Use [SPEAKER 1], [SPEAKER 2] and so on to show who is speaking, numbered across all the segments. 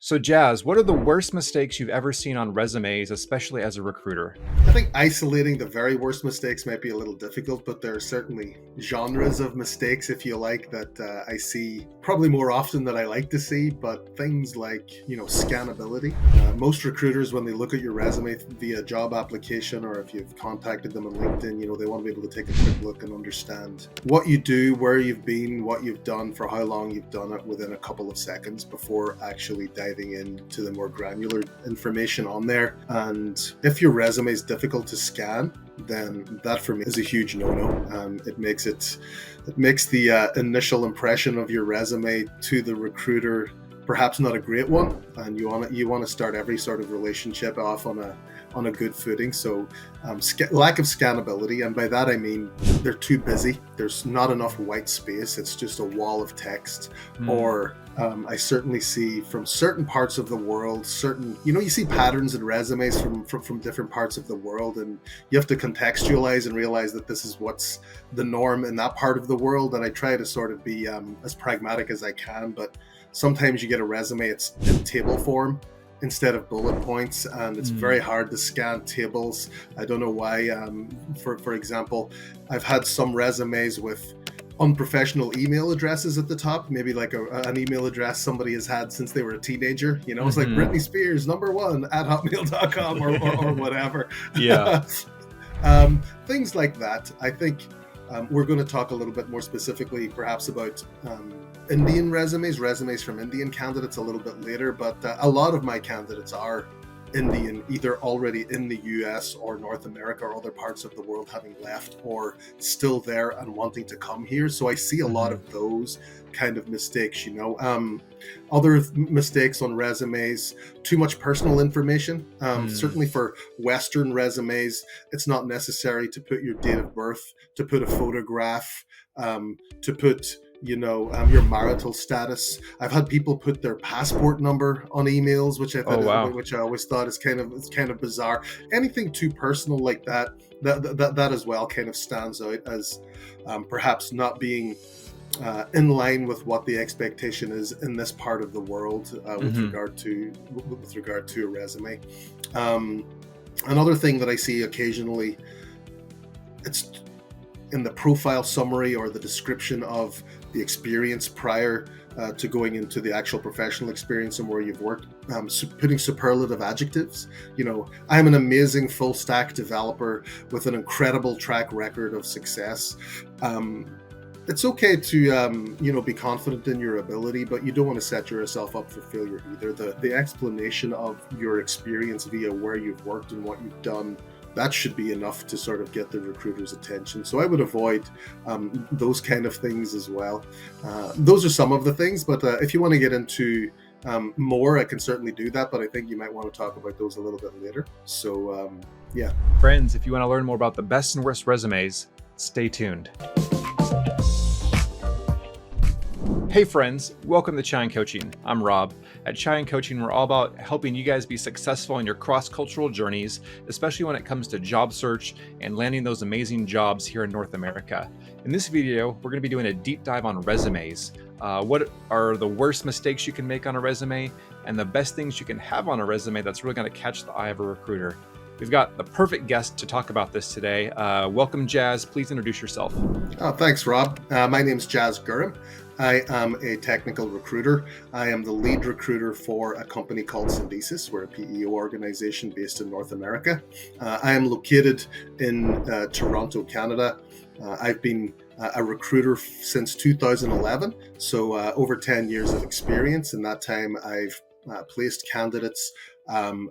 [SPEAKER 1] So, Jazz, what are the worst mistakes you've ever seen on resumes, especially as a recruiter?
[SPEAKER 2] I think isolating the very worst mistakes might be a little difficult, but there are certainly genres of mistakes, if you like, that I see probably more often than I like to see. But things like, scannability. Most recruiters, when they look at your resume via job application, or if you've contacted them on LinkedIn, they want to be able to take a quick look and understand what you do, where you've been, what you've done, for how long you've done it within a couple of seconds before actually diving into the more granular information on there. And if your resume is difficult to scan, then that for me is a huge no-no. It makes the initial impression of your resume to the recruiter perhaps not a great one, and you want to start every sort of relationship off on a good footing. So lack of scannability, and by that I mean they're too busy. There's not enough white space. It's just a wall of text. Or I certainly see from certain parts of the world, you see patterns in resumes from different parts of the world, and you have to contextualize and realize that this is what's the norm in that part of the world. And I try to sort of be as pragmatic as I can, but sometimes you get a resume, it's in table form instead of bullet points, and it's very hard to scan tables. I don't know why. For example, I've had some resumes with unprofessional email addresses at the top, maybe like an email address somebody has had since they were a teenager. It's like Britney Spears #1 @hotmail.com or whatever.
[SPEAKER 1] Yeah.
[SPEAKER 2] Things like that. I think we're going to talk a little bit more specifically perhaps about Indian resumes from Indian candidates a little bit later, but a lot of my candidates are Indian, either already in the US or North America or other parts of the world, having left or still there and wanting to come here. So I see a lot of those kind of mistakes, Other mistakes on resumes, too much personal information. Certainly for Western resumes, it's not necessary to put your date of birth, to put a photograph, to put your marital status. I've had people put their passport number on emails, which I always thought is kind of bizarre. Anything too personal like that as well kind of stands out as perhaps not being in line with what the expectation is in this part of the world with regard to a resume. Another thing that I see occasionally, it's in the profile summary or the description of the experience prior to going into the actual professional experience and where you've worked, putting superlative adjectives. I'm an amazing full stack developer with an incredible track record of success. It's okay to be confident in your ability, but you don't want to set yourself up for failure either. The explanation of your experience via where you've worked and what you've done, that should be enough to sort of get the recruiter's attention. So I would avoid those kind of things as well. Those are some of the things, but if you want to get into more, I can certainly do that, but I think you might want to talk about those a little bit later. So yeah.
[SPEAKER 1] Friends, if you want to learn more about the best and worst resumes, stay tuned. Hey friends, welcome to Chai and Coaching. I'm Rob. At Chai and Coaching, we're all about helping you guys be successful in your cross-cultural journeys, especially when it comes to job search and landing those amazing jobs here in North America. In this video, we're going to be doing a deep dive on resumes. What are the worst mistakes you can make on a resume and the best things you can have on a resume that's really going to catch the eye of a recruiter. We've got the perfect guest to talk about this today. Welcome, Jaz. Please introduce yourself.
[SPEAKER 2] Oh, thanks, Rob. My name's Jaz Guram. I am a technical recruiter. I am the lead recruiter for a company called Syndesus. We're a PEO organization based in North America. I am located in Toronto, Canada. I've been a recruiter since 2011, so over 10 years of experience. In that time, I've placed candidates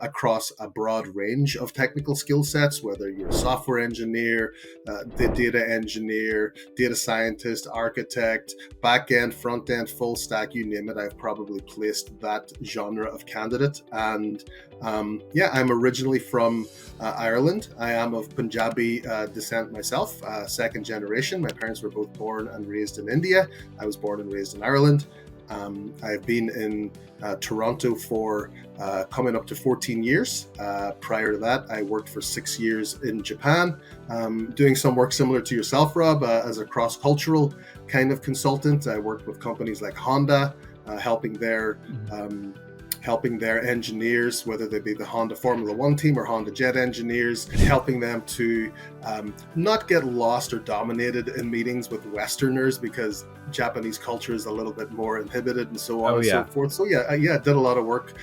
[SPEAKER 2] across a broad range of technical skill sets, whether you're a software engineer, the data engineer, data scientist, architect, back-end, front-end, full stack, you name it. I've probably placed that genre of candidate. And I'm originally from Ireland. I am of Punjabi descent myself, second generation. My parents were both born and raised in India. I was born and raised in Ireland. I've been in Toronto for coming up to 14 years. Prior to that, I worked for 6 years in Japan, doing some work similar to yourself, Rob, as a cross-cultural kind of consultant. I worked with companies like Honda, helping their helping their engineers, whether they be the Honda Formula One team or Honda Jet engineers, helping them to not get lost or dominated in meetings with Westerners, because Japanese culture is a little bit more inhibited and so on and so forth. So I did a lot of work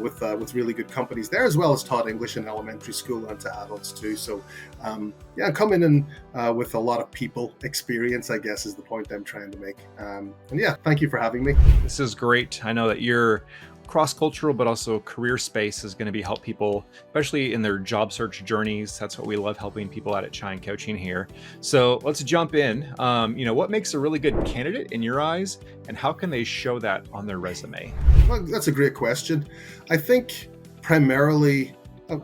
[SPEAKER 2] with really good companies there, as well as taught English in elementary school and to adults too. So coming in with a lot of people experience, I guess, is the point I'm trying to make. And thank you for having me.
[SPEAKER 1] This is great. I know that you're cross-cultural, but also career space is going to be help people, especially in their job search journeys. That's what we love helping people out at Chine Coaching here. So let's jump in. What makes a really good candidate in your eyes, and how can they show that on their resume?
[SPEAKER 2] Well, that's a great question. I think primarily,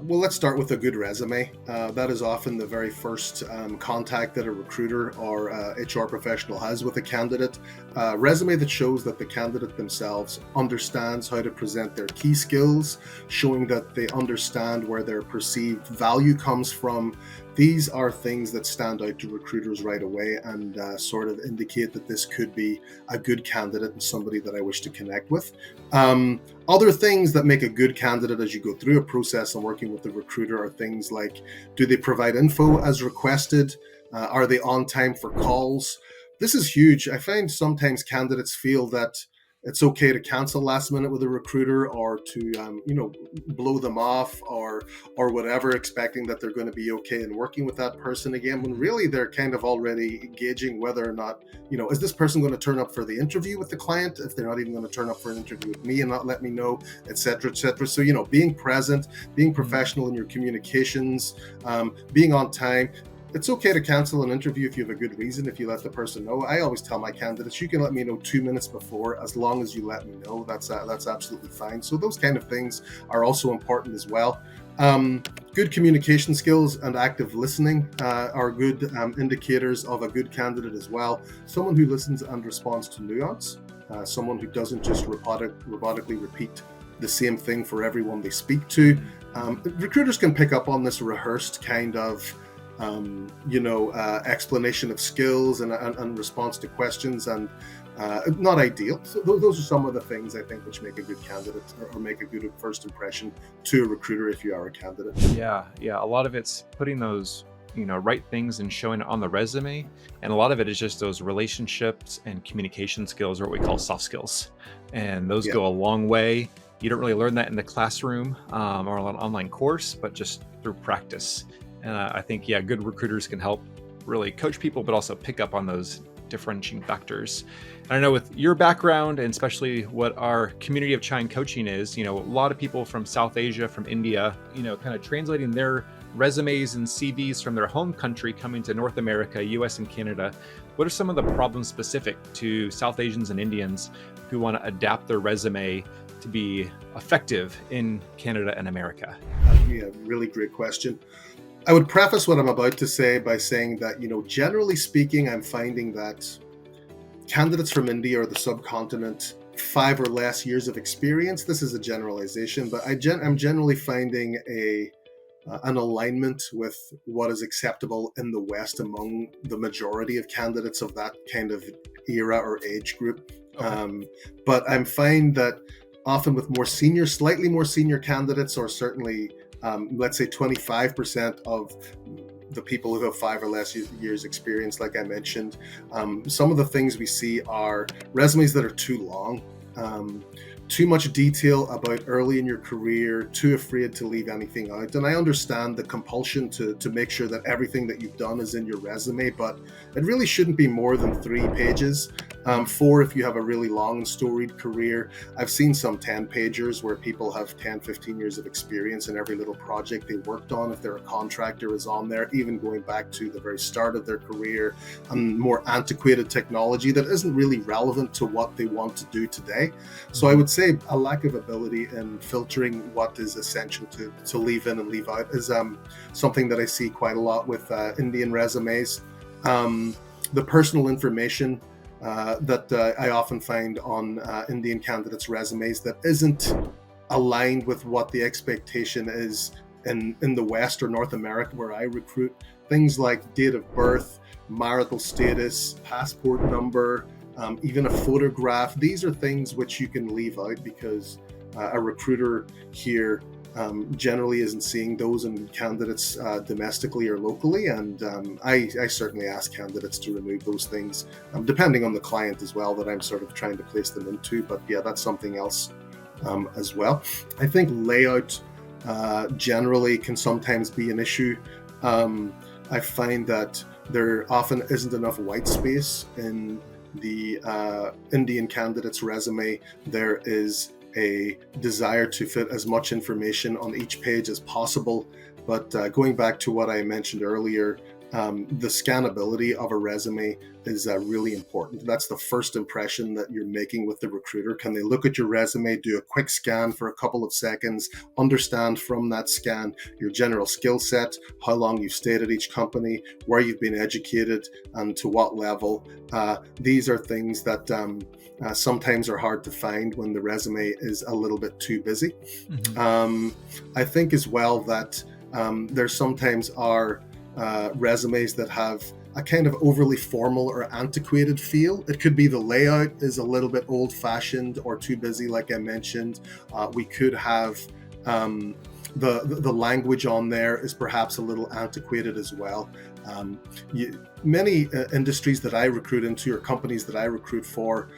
[SPEAKER 2] let's start with a good resume. That is often the very first contact that a recruiter or HR professional has with a candidate. Resume that shows that the candidate themselves understands how to present their key skills, showing that they understand where their perceived value comes from. These are things that stand out to recruiters right away and sort of indicate that this could be a good candidate and somebody that I wish to connect with. Other things that make a good candidate as you go through a process and working with the recruiter are things like, do they provide info as requested? Are they on time for calls? This is huge. I find sometimes candidates feel that it's okay to cancel last minute with a recruiter, or to blow them off or whatever, expecting that they're going to be okay in working with that person again, when really they're kind of already gauging whether or not, is this person going to turn up for the interview with the client, if they're not even going to turn up for an interview with me and not let me know, etc., etc. So being present, being professional in your communications, being on time. It's okay to cancel an interview if you have a good reason, if you let the person know. I always tell my candidates, you can let me know 2 minutes before, as long as you let me know. That's absolutely fine. So those kind of things are also important as well. Good communication skills and active listening are good indicators of a good candidate as well. Someone who listens and responds to nuance, someone who doesn't just robotically repeat the same thing for everyone they speak to. Recruiters can pick up on this rehearsed kind of explanation of skills and response to questions, and not ideal. So those are some of the things I think which make a good candidate or make a good first impression to a recruiter if you are a candidate.
[SPEAKER 1] Yeah. A lot of it's putting those right things and showing it on the resume, and a lot of it is just those relationships and communication skills, or what we call soft skills, and those go a long way. You don't really learn that in the classroom or on an online course, but just through practice. And I think, good recruiters can help really coach people, but also pick up on those differentiating factors. And I know with your background, and especially what our community of Chine Coaching is, a lot of people from South Asia, from India, kind of translating their resumes and CVs from their home country coming to North America, US and Canada. What are some of the problems specific to South Asians and Indians who want to adapt their resume to be effective in Canada and America?
[SPEAKER 2] Really great question. I would preface what I'm about to say by saying that, generally speaking, I'm finding that candidates from India or the subcontinent, 5 or less years of experience, this is a generalization, but I'm generally finding an alignment with what is acceptable in the West among the majority of candidates of that kind of era or age group. Okay. But I'm finding that often with slightly more senior candidates, or certainly let's say 25% of the people who have 5 or less years experience, like I mentioned, some of the things we see are resumes that are too long, too much detail about early in your career, too afraid to leave anything out. And I understand the compulsion to make sure that everything that you've done is in your resume, but it really shouldn't be more than 3 pages. 4 if you have a really long and storied career. I've seen some 10-pagers where people have 10, 15 years of experience, and every little project they worked on, if they're a contractor, is on there, even going back to the very start of their career, and more antiquated technology that isn't really relevant to what they want to do today. So I would say a lack of ability in filtering what is essential to leave in and leave out is something that I see quite a lot with Indian resumes. The personal information that I often find on Indian candidates' resumes that isn't aligned with what the expectation is in the West or North America where I recruit. Things like date of birth, marital status, passport number, even a photograph. These are things which you can leave out because a recruiter here generally isn't seeing those in candidates domestically or locally, and I certainly ask candidates to remove those things, depending on the client as well that I'm sort of trying to place them into. But yeah, that's something else as well. I think layout generally can sometimes be an issue. I find that there often isn't enough white space in the Indian candidate's resume. There is a desire to fit as much information on each page as possible. But going back to what I mentioned earlier, the scannability of a resume is really important. That's the first impression that you're making with the recruiter. Can they look at your resume, do a quick scan for a couple of seconds, understand from that scan your general skill set, how long you've stayed at each company, where you've been educated, and to what level. These are things that sometimes are hard to find when the resume is a little bit too busy. Mm-hmm. I think as well that there sometimes are resumes that have a kind of overly formal or antiquated feel. It could be the layout is a little bit old-fashioned or too busy, like I mentioned. We could have the language on there is perhaps a little antiquated as well. Many industries that I recruit into, or companies that I recruit for,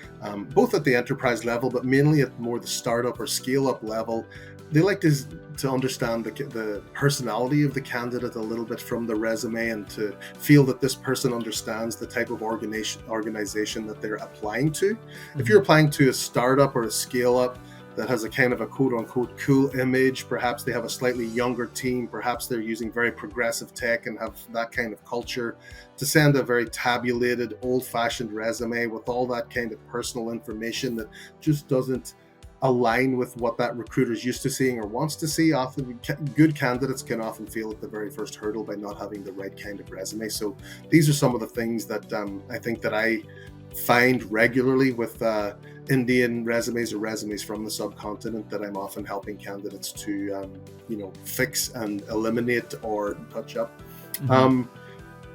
[SPEAKER 2] both at the enterprise level, but mainly at more the startup or scale-up level, they like to understand the personality of the candidate a little bit from the resume, and to feel that this person understands the type of organization that they're applying to. Mm-hmm. If you're applying to a startup or a scale-up that has a kind of a quote-unquote cool image, perhaps they have a slightly younger team, perhaps they're using very progressive tech and have that kind of culture, to send a very tabulated, old-fashioned resume with all that kind of personal information that just doesn't align with what that recruiter is used to seeing or wants to see. Often good candidates can often fail at the very first hurdle by not having the right kind of resume. So these are some of the things that I think that I find regularly with Indian resumes or resumes from the subcontinent, that I'm often helping candidates to fix and eliminate or touch up. Mm-hmm.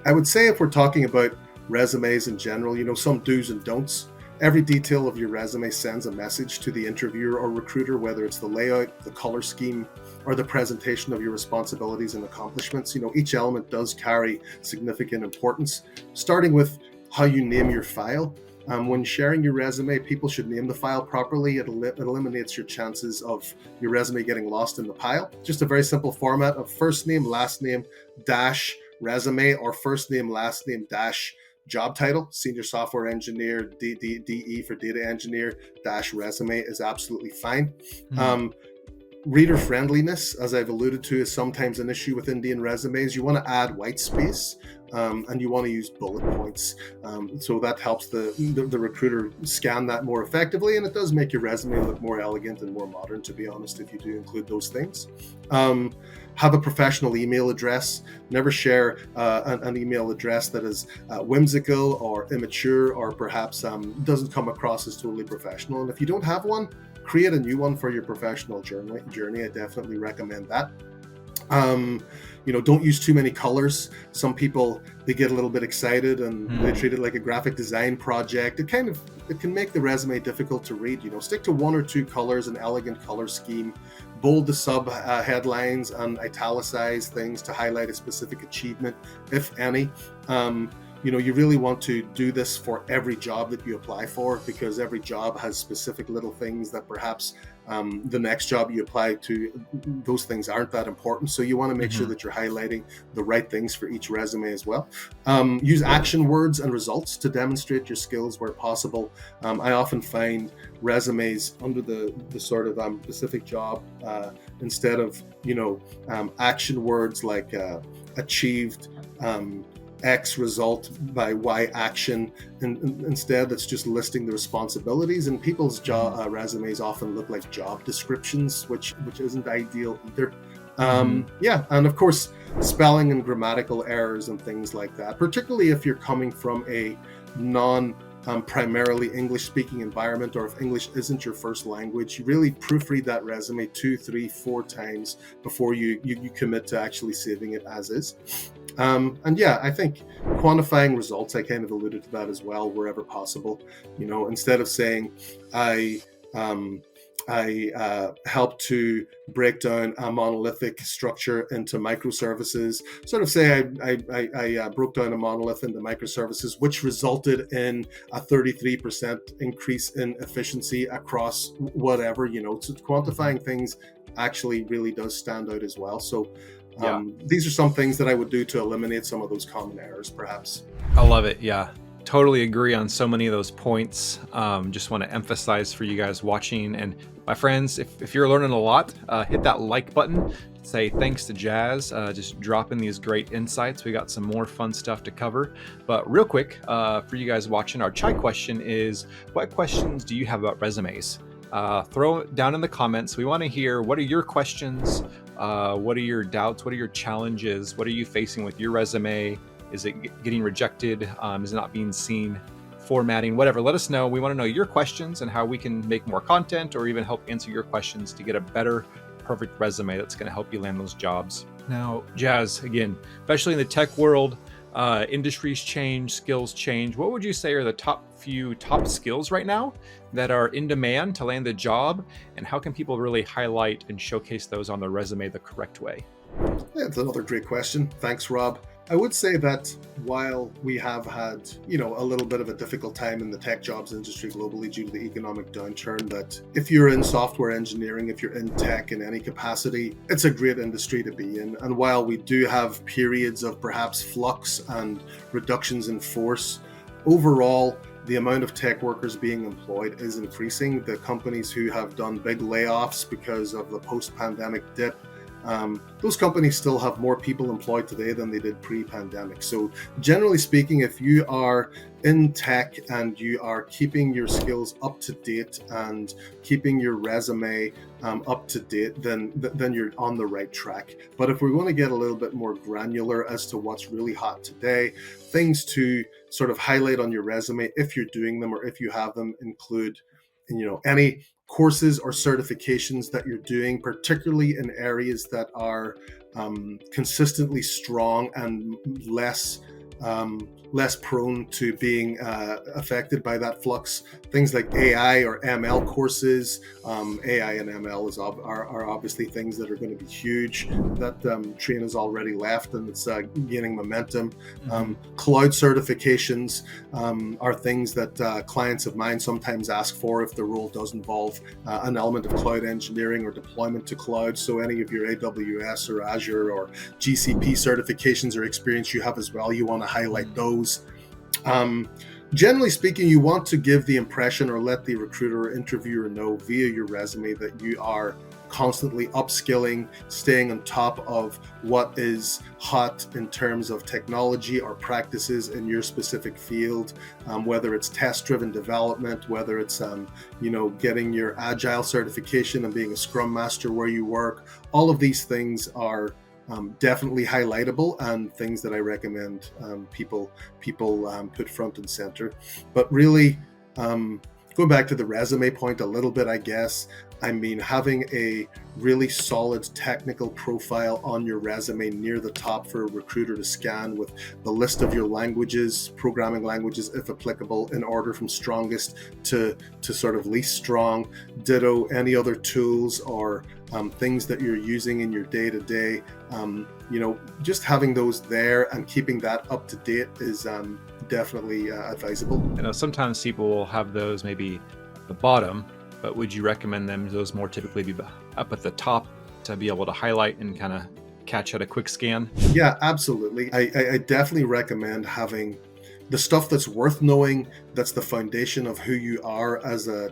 [SPEAKER 2] I would say, if we're talking about resumes in general, some do's and don'ts. Every detail of your resume sends a message to the interviewer or recruiter, whether it's the layout, the color scheme, or the presentation of your responsibilities and accomplishments. Each element does carry significant importance, starting with how you name your file. When sharing your resume, people should name the file properly. It eliminates your chances of your resume getting lost in the pile. Just a very simple format of first name, last name, dash resume, or first name, last name, dash job title, senior software engineer, DE for data engineer, dash resume is absolutely fine. Mm-hmm. Reader friendliness, as I've alluded to, is sometimes an issue with Indian resumes. You want to add white space, and you want to use bullet points. So that helps the recruiter scan that more effectively, and it does make your resume look more elegant and more modern, to be honest, if you do include those things. Have a professional email address. Never share an email address that is whimsical or immature, or perhaps doesn't come across as totally professional. And if you don't have one, create a new one for your professional journey. I definitely recommend that. Don't use too many colors. Some people, they get a little bit excited and they treat it like a graphic design project. It can make the resume difficult to read. Stick to one or two colors, an elegant color scheme. Bold the sub headlines and italicize things to highlight a specific achievement, if any. You really want to do this for every job that you apply for, because every job has specific little things that perhaps the next job you apply to, those things aren't that important. So you want to make sure that you're highlighting the right things for each resume as well. Use action words and results to demonstrate your skills where possible. I often find resumes under the sort of specific job, instead of action words like achieved X result by Y action, and instead it's just listing the responsibilities. And people's resumes often look like job descriptions, which isn't ideal either. And of course, spelling and grammatical errors and things like that, particularly if you're coming from a primarily English-speaking environment, or if English isn't your first language. You really proofread that resume 2, 3, 4 times before you commit to actually saving it as is. I think quantifying results, I kind of alluded to that as well, wherever possible. Instead of saying I I help to break down a monolithic structure into microservices. Sort of say I broke down a monolith into microservices, which resulted in a 33% increase in efficiency across whatever, so quantifying things actually really does stand out as well. So
[SPEAKER 1] Yeah.
[SPEAKER 2] these are some things that I would do to eliminate some of those common errors, perhaps.
[SPEAKER 1] I love it. Yeah. Totally agree on so many of those points. Just want to emphasize for you guys watching. And my friends, if you're learning a lot, hit that like button. Say thanks to Jaz, just dropping these great insights. We got some more fun stuff to cover. But real quick, for you guys watching, our chai question is, what questions do you have about resumes? Throw it down in the comments. We want to hear, what are your questions? What are your doubts? What are your challenges? What are you facing with your resume? Is it getting rejected? Is it not being seen? Formatting, whatever. Let us know. We want to know your questions and how we can make more content or even help answer your questions to get a better, perfect resume that's going to help you land those jobs. Now, Jaz, again, especially in the tech world, industries change, skills change. What would you say are the top skills right now that are in demand to land the job? And how can people really highlight and showcase those on their resume the correct way?
[SPEAKER 2] That's another great question. Thanks, Rob. I would say that while we have had, a little bit of a difficult time in the tech jobs industry globally due to the economic downturn, that if you're in software engineering, if you're in tech in any capacity, it's a great industry to be in. And while we do have periods of perhaps flux and reductions in force, overall, the amount of tech workers being employed is increasing. The companies who have done big layoffs because of the post-pandemic dip, those companies still have more people employed today than they did pre-pandemic. So generally speaking, if you are in tech and you are keeping your skills up to date and keeping your resume up to date, then you're on the right track. But if we want to get a little bit more granular as to what's really hot today, things to sort of highlight on your resume if you're doing them or if you have them include, any courses or certifications that you're doing, particularly in areas that are consistently strong and less prone to being affected by that flux. Things like AI or ML courses. AI and ML are obviously things that are going to be huge. That train has already left and it's gaining momentum. Cloud certifications are things that clients of mine sometimes ask for if the role does involve an element of cloud engineering or deployment to cloud. So any of your AWS or Azure or GCP certifications or experience you have as well, you want to highlight those. Generally speaking, you want to give the impression or let the recruiter or interviewer know via your resume that you are constantly upskilling, staying on top of what is hot in terms of technology or practices in your specific field, whether it's test-driven development, whether it's getting your agile certification and being a scrum master where you work. All of these things are definitely highlightable and things that I recommend people put front and center. But really, going back to the resume point a little bit, I guess, having a really solid technical profile on your resume near the top for a recruiter to scan with the list of your languages, programming languages, if applicable, in order from strongest to sort of least strong. Ditto any other tools or things that you're using in your day-to-day. Just having those there and keeping that up to date is definitely advisable.
[SPEAKER 1] Sometimes people will have those maybe at the bottom, but would you recommend those more typically be up at the top to be able to highlight and kind of catch at a quick scan?
[SPEAKER 2] Yeah, absolutely. I definitely recommend having the stuff that's worth knowing, that's the foundation of who you are as a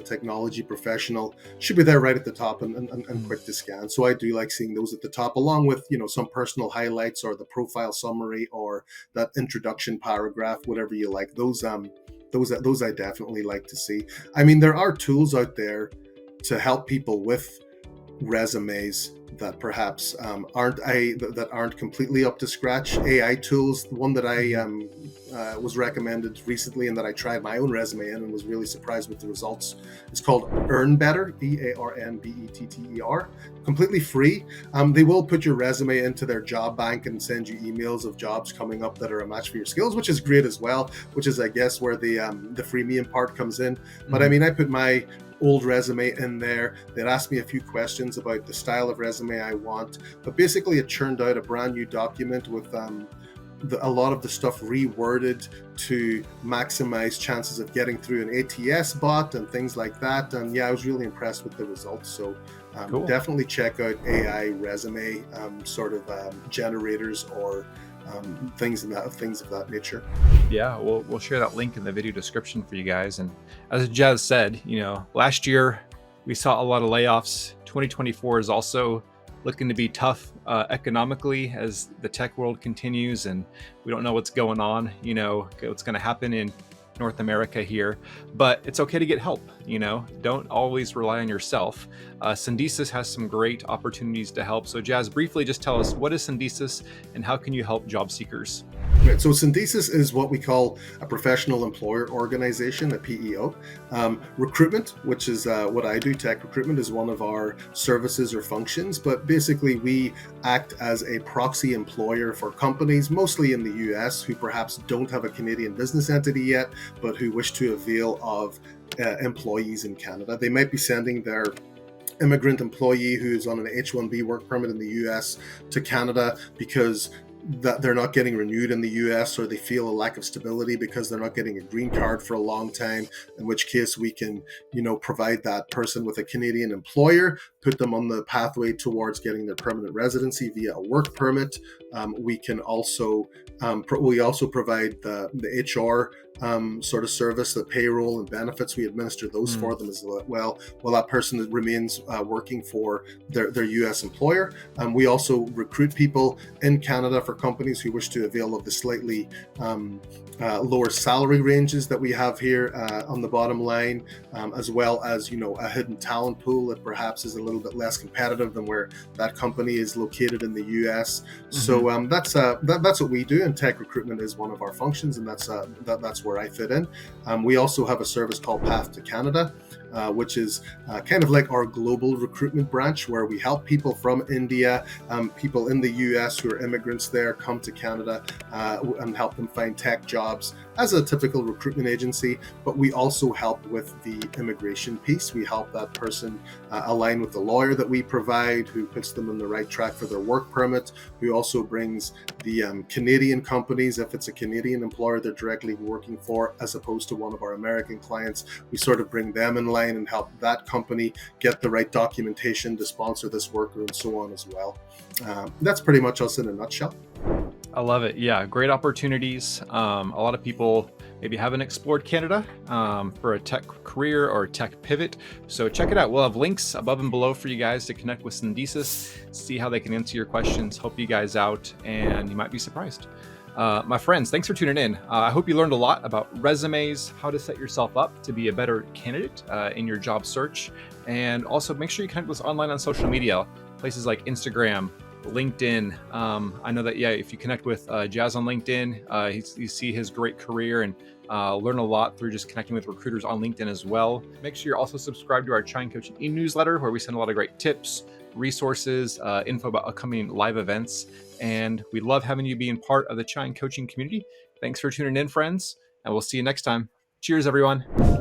[SPEAKER 2] technology professional, should be there right at the top and quick to scan. So I do like seeing those at the top, along with some personal highlights or the profile summary or that introduction paragraph, whatever you like. Those I definitely like to see. There are tools out there to help people with resumes that perhaps aren't completely up to scratch. AI tools. The one that I was recommended recently and that I tried my own resume in and was really surprised with the results. It's called Earn Better, EARNBETTER, completely free. They will put your resume into their job bank and send you emails of jobs coming up that are a match for your skills, which is great as well. Which is, I guess, where the freemium part comes in. But I mean, I put my old resume in there. They'd asked me a few questions about the style of resume I want, but basically it churned out a brand new document with a lot of the stuff reworded to maximize chances of getting through an ATS bot and things like that. And yeah, I was really impressed with the results. So cool. Definitely check out AI resume generators or things of that nature.
[SPEAKER 1] Yeah, we'll share that link in the video description for you guys. And as Jaz said, last year we saw a lot of layoffs. 2024 is also looking to be tough economically as the tech world continues, and we don't know what's going on, what's going to happen in North America here, but it's okay to get help. Don't always rely on yourself. Syndesus has some great opportunities to help. So Jaz, briefly just tell us, what is Syndesus and how can you help job seekers?
[SPEAKER 2] Right, so Syndesus is what we call a professional employer organization, a PEO. Recruitment, which is what I do, tech recruitment, is one of our services or functions. But basically, we act as a proxy employer for companies, mostly in the US, who perhaps don't have a Canadian business entity yet, but who wish to avail of employees in Canada. They might be sending their immigrant employee who's on an H-1B work permit in the US to Canada because that they're not getting renewed in the US, or they feel a lack of stability because they're not getting a green card for a long time, in which case we can, provide that person with a Canadian employer, put them on the pathway towards getting their permanent residency via a work permit. We can also provide the HR sort of service, the payroll and benefits. We administer those for them as well, while that person remains working for their US employer. We also recruit people in Canada for companies who wish to avail of the slightly lower salary ranges that we have here on the bottom line, as well as a hidden talent pool that perhaps is a little bit less competitive than where that company is located in the US. So that's what we do, and tech recruitment is one of our functions, and that's where I fit in. We also have a service called Path to Canada, which is kind of like our global recruitment branch, where we help people from India, people in the US who are immigrants there, come to Canada and help them find tech jobs as a typical recruitment agency. But we also help with the immigration piece. We help that person align with the lawyer that we provide, who puts them on the right track for their work permit, who also brings the Canadian companies, if it's a Canadian employer they're directly working for, as opposed to one of our American clients, we sort of bring them in line and help that company get the right documentation to sponsor this worker and so on as well. That's pretty much us in a nutshell.
[SPEAKER 1] I love it. Yeah, great opportunities. A lot of people maybe haven't explored Canada for a tech career or tech pivot. So check it out. We'll have links above and below for you guys to connect with Syndesus, see how they can answer your questions, help you guys out, and you might be surprised. My friends, thanks for tuning in. I hope you learned a lot about resumes, how to set yourself up to be a better candidate in your job search. And also make sure you connect with us online on social media, places like Instagram, LinkedIn. I know that, if you connect with Jaz on LinkedIn, you see his great career and learn a lot through just connecting with recruiters on LinkedIn as well. Make sure you're also subscribed to our Chine Coaching e-newsletter, where we send a lot of great tips, resources, info about upcoming live events. And we love having you being part of the Chine Coaching community. Thanks for tuning in, friends, and we'll see you next time. Cheers, everyone.